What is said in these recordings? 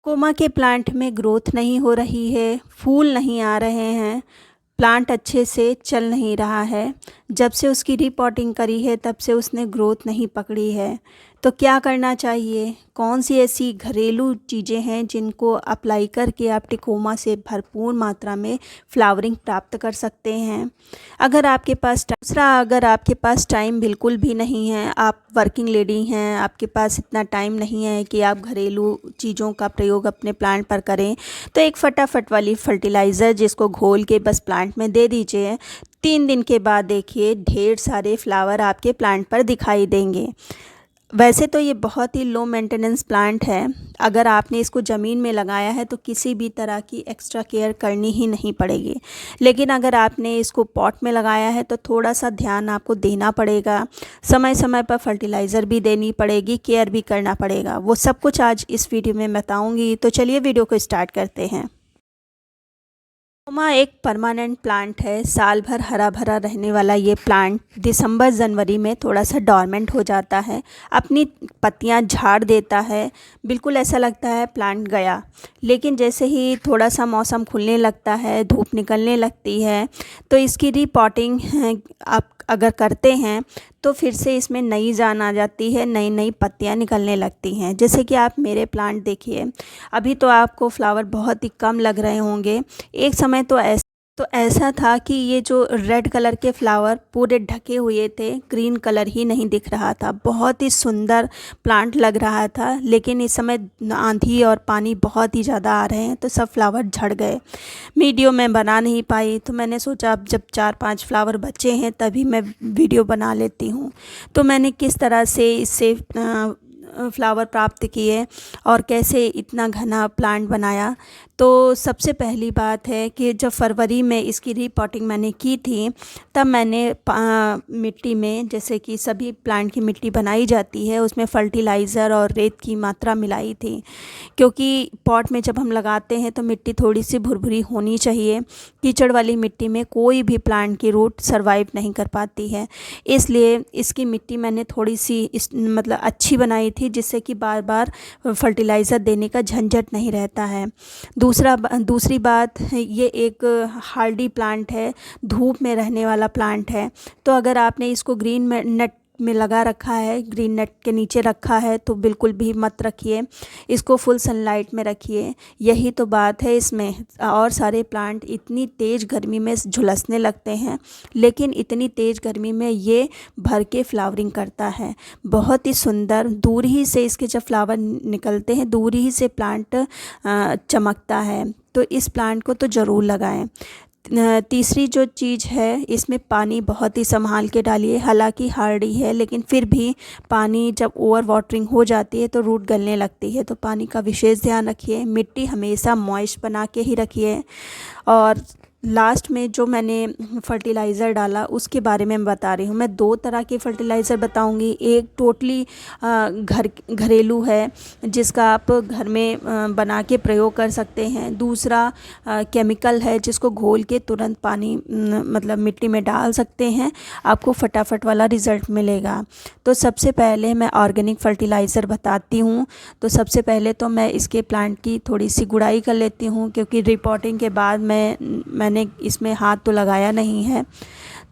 Coma के plant में growth नहीं हो रही है, फूल नहीं आ रहे हैं, प्लांट अच्छे से चल नहीं रहा है। जब से उसकी रीपॉटिंग करी है तब से उसने ग्रोथ नहीं पकड़ी है। तो क्या करना चाहिए? कौन सी ऐसी घरेलू चीज़ें हैं जिनको अप्लाई करके आप टिकोमा से भरपूर मात्रा में फ्लावरिंग प्राप्त कर सकते हैं? अगर आपके पास टाइम बिल्कुल भी नहीं है, आप वर्किंग लेडी हैं, आपके पास इतना टाइम नहीं है कि आप घरेलू चीज़ों का प्रयोग अपने प्लांट पर करें, तो एक फटाफट वाली फर्टिलाइज़र जिसको घोल के बस प्लांट में दे दीजिए। 3 दिन के बाद देखिए ढेर सारे फ्लावर आपके प्लांट पर दिखाई देंगे। वैसे तो ये बहुत ही लो मेंटेनेंस प्लांट है। अगर आपने इसको ज़मीन में लगाया है तो किसी भी तरह की एक्स्ट्रा केयर करनी ही नहीं पड़ेगी। लेकिन अगर आपने इसको पॉट में लगाया है तो थोड़ा सा ध्यान आपको देना पड़ेगा, समय समय पर फर्टिलाइज़र भी देनी पड़ेगी, केयर भी करना पड़ेगा। वो सब कुछ आज इस वीडियो में बताऊँगी। तो चलिए वीडियो को स्टार्ट करते हैं। कोमा एक परमानेंट प्लांट है, साल भर हरा भरा रहने वाला ये प्लांट दिसंबर जनवरी में थोड़ा सा डॉर्मेंट हो जाता है, अपनी पत्तियां झाड़ देता है। बिल्कुल ऐसा लगता है प्लांट गया। लेकिन जैसे ही थोड़ा सा मौसम खुलने लगता है, धूप निकलने लगती है, तो इसकी रीपॉटिंग आप अगर करते हैं तो फिर से इसमें नई जान आ जाती है, नई नई पत्तियां निकलने लगती हैं। जैसे कि आप मेरे प्लांट देखिए, अभी तो आपको फ्लावर बहुत ही कम लग रहे होंगे। एक समय तो ऐसा था कि ये जो रेड कलर के फ्लावर पूरे ढके हुए थे, ग्रीन कलर ही नहीं दिख रहा था। बहुत ही सुंदर प्लांट लग रहा था। लेकिन इस समय आंधी और पानी बहुत ही ज़्यादा आ रहे हैं तो सब फ्लावर झड़ गए। वीडियो मैं बना नहीं पाई, तो मैंने सोचा अब जब 4-5 फ्लावर बचे हैं तभी मैं वीडियो बना लेती हूँ। तो मैंने किस तरह से इससे फ्लावर प्राप्त किए और कैसे इतना घना प्लांट बनाया। तो सबसे पहली बात है कि जब फरवरी में इसकी रीपॉटिंग मैंने की थी, तब मैंने मिट्टी में, जैसे कि सभी प्लांट की मिट्टी बनाई जाती है, उसमें फर्टिलाइज़र और रेत की मात्रा मिलाई थी। क्योंकि पॉट में जब हम लगाते हैं तो मिट्टी थोड़ी सी भुरभुरी होनी चाहिए। कीचड़ वाली मिट्टी में कोई भी प्लांट की रूट सर्वाइव नहीं कर पाती है। इसलिए इसकी मिट्टी मैंने थोड़ी सी मतलब अच्छी बनाई थी, जिससे कि बार बार फर्टिलाइज़र देने का झंझट नहीं रहता है। दूसरी बात, ये एक हार्डी प्लांट है, धूप में रहने वाला प्लांट है। तो अगर आपने इसको ग्रीन नेट में लगा रखा है, ग्रीन नेट के नीचे रखा है, तो बिल्कुल भी मत रखिए, इसको फुल सनलाइट में रखिए। यही तो बात है इसमें। और सारे प्लांट इतनी तेज़ गर्मी में झुलसने लगते हैं, लेकिन इतनी तेज़ गर्मी में ये भर के फ्लावरिंग करता है। बहुत ही सुंदर, दूर ही से इसके जब फ्लावर निकलते हैं दूर ही से प्लांट चमकता है। तो इस प्लांट को तो ज़रूर लगाएं। तीसरी जो चीज़ है, इसमें पानी बहुत ही संभाल के डालिए। हालांकि हार्डी है लेकिन फिर भी पानी जब ओवर वाटरिंग हो जाती है तो रूट गलने लगती है, तो पानी का विशेष ध्यान रखिए। मिट्टी हमेशा मॉइस्ट बना के ही रखिए। और लास्ट में जो मैंने फर्टिलाइज़र डाला उसके बारे में बता रही हूँ। मैं 2 तरह के फर्टिलाइज़र बताऊँगी। एक टोटली घरेलू है, जिसका आप घर में बना के प्रयोग कर सकते हैं। दूसरा केमिकल है, जिसको घोल के तुरंत पानी मतलब मिट्टी में डाल सकते हैं, आपको फटाफट वाला रिज़ल्ट मिलेगा। तो सबसे पहले मैं ऑर्गेनिक फर्टिलाइज़र बताती हूँ। तो सबसे पहले तो मैं इसके प्लांट की थोड़ी सी गुड़ाई कर लेती हूँ, क्योंकि रिपोर्टिंग के बाद मैंने इसमें हाथ तो लगाया नहीं है,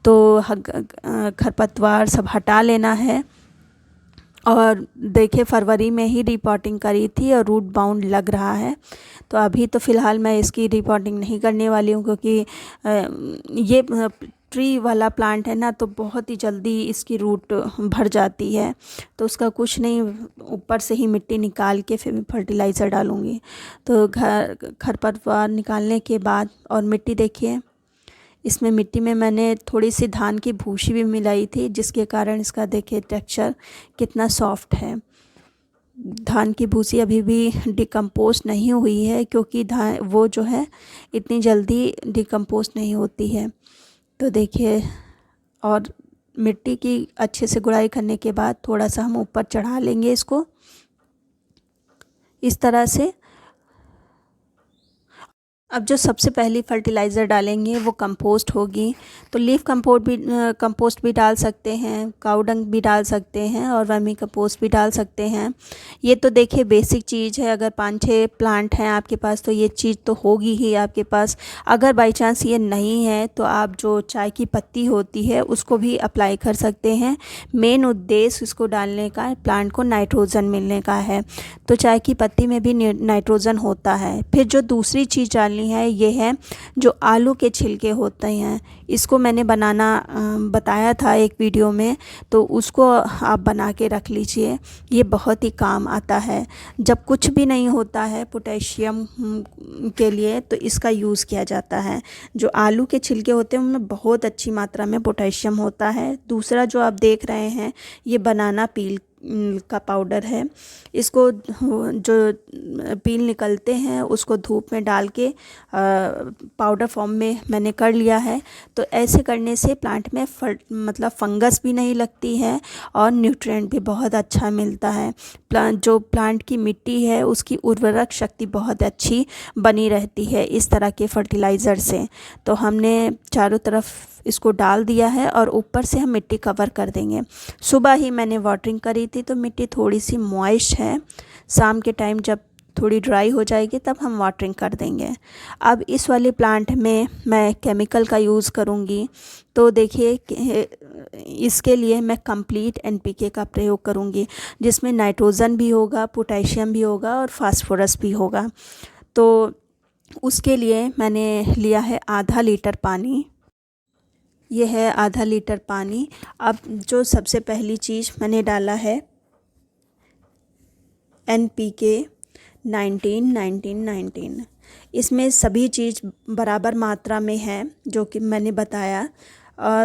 तो खरपतवार सब हटा लेना है। और देखिए फरवरी में ही रिपोर्टिंग करी थी और रूट बाउंड लग रहा है। तो अभी तो फ़िलहाल मैं इसकी रिपोर्टिंग नहीं करने वाली हूँ, क्योंकि ये ट्री वाला प्लांट है ना, तो बहुत ही जल्दी इसकी रूट भर जाती है। तो उसका कुछ नहीं, ऊपर से ही मिट्टी निकाल के फिर मैं फर्टिलाइज़र डालूँगी। तो खरपतवार निकालने के बाद और मिट्टी देखिए, इसमें मिट्टी में मैंने थोड़ी सी धान की भूसी भी मिलाई थी, जिसके कारण इसका देखिए टेक्सचर कितना सॉफ्ट है। धान की भूसी अभी भी डिकम्पोस्ट नहीं हुई है, क्योंकि धान वो जो है इतनी जल्दी डिकम्पोस्ट नहीं होती है। तो देखिए, और मिट्टी की अच्छे से गुड़ाई करने के बाद थोड़ा सा हम ऊपर चढ़ा लेंगे इसको इस तरह से। अब जो सबसे पहली फर्टिलाइज़र डालेंगे वो कंपोस्ट होगी। तो लीफ कंपोस्ट भी डाल सकते हैं, काऊ डंग भी डाल सकते हैं और वर्मी कंपोस्ट भी डाल सकते हैं। ये तो देखिए बेसिक चीज़ है, अगर 5-6 प्लांट हैं आपके पास तो ये चीज़ तो होगी ही आपके पास। अगर बाई चांस ये नहीं है तो आप जो चाय की पत्ती होती है उसको भी अप्लाई कर सकते हैं। मेन उद्देश्य इसको डालने का प्लांट को नाइट्रोजन मिलने का है, तो चाय की पत्ती में भी नाइट्रोजन होता है। फिर जो दूसरी चीज़ डालनी है ये है जो आलू के छिलके होते हैं, इसको मैंने बनाना बताया था एक वीडियो में, तो उसको आप बना के रख लीजिए। ये बहुत ही काम आता है जब कुछ भी नहीं होता है पोटेशियम के लिए, तो इसका यूज़ किया जाता है। जो आलू के छिलके होते हैं उनमें बहुत अच्छी मात्रा में पोटेशियम होता है। दूसरा जो आप देख रहे हैं ये बनाना पील का पाउडर है। इसको जो पील निकलते हैं उसको धूप में डाल के पाउडर फॉर्म में मैंने कर लिया है। तो ऐसे करने से प्लांट में मतलब फंगस भी नहीं लगती है और न्यूट्रिएंट भी बहुत अच्छा मिलता है। जो प्लांट की मिट्टी है उसकी उर्वरक शक्ति बहुत अच्छी बनी रहती है इस तरह के फर्टिलाइज़र से। तो हमने चारों तरफ इसको डाल दिया है और ऊपर से हम मिट्टी कवर कर देंगे। सुबह ही मैंने वाटरिंग करी थी तो मिट्टी थोड़ी सी मॉइस्ट है। शाम के टाइम जब थोड़ी ड्राई हो जाएगी तब हम वाटरिंग कर देंगे। अब इस वाले प्लांट में मैं केमिकल का यूज़ करूँगी, तो देखिए इसके लिए मैं कंप्लीट एनपीके का प्रयोग करूँगी, जिसमें नाइट्रोजन भी होगा, पोटेशियम भी होगा और फास्फोरस भी होगा। तो उसके लिए मैंने लिया है आधा लीटर पानी। ये है आधा लीटर पानी। अब जो सबसे पहली चीज़ मैंने डाला है NPK 19-19-19। इसमें सभी चीज़ बराबर मात्रा में है जो कि मैंने बताया,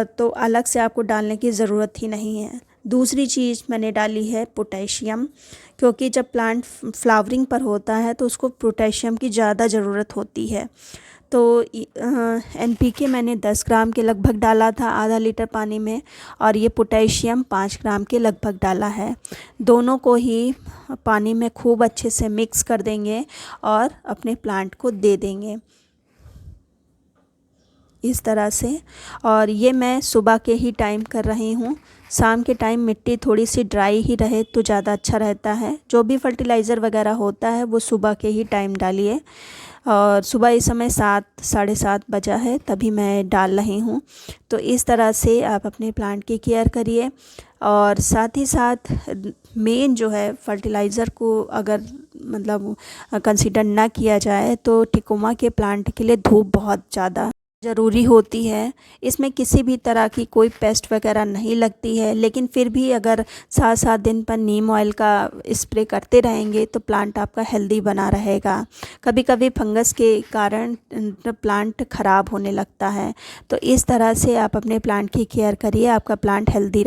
तो अलग से आपको डालने की ज़रूरत ही नहीं है। दूसरी चीज़ मैंने डाली है पोटेशियम, क्योंकि जब प्लांट फ्लावरिंग पर होता है तो उसको पोटेशियम की ज़्यादा ज़रूरत होती है। तो NPK मैंने 10 ग्राम के लगभग डाला था आधा लीटर पानी में, और ये पोटेशियम 5 ग्राम के लगभग डाला है। दोनों को ही पानी में खूब अच्छे से मिक्स कर देंगे और अपने प्लांट को दे देंगे इस तरह से। और ये मैं सुबह के ही टाइम कर रही हूँ। शाम के टाइम मिट्टी थोड़ी सी ड्राई ही रहे तो ज़्यादा अच्छा रहता है। जो भी फर्टिलाइज़र वगैरह होता है वो सुबह के ही टाइम डालिए। और सुबह इस समय 7 साढ़े 7 बजा है तभी मैं डाल रही हूँ। तो इस तरह से आप अपने प्लांट की केयर करिए। और साथ ही साथ मेन जो है फर्टिलाइज़र को अगर मतलब कंसीडर ना किया जाए तो टिकोमा के प्लांट के लिए धूप बहुत ज़्यादा ज़रूरी होती है। इसमें किसी भी तरह की कोई पेस्ट वगैरह नहीं लगती है, लेकिन फिर भी अगर 7-7 दिन पर नीम ऑयल का स्प्रे करते रहेंगे तो प्लांट आपका हेल्दी बना रहेगा। कभी कभी फंगस के कारण प्लांट ख़राब होने लगता है। तो इस तरह से आप अपने प्लांट की केयर करिए, आपका प्लांट हेल्दी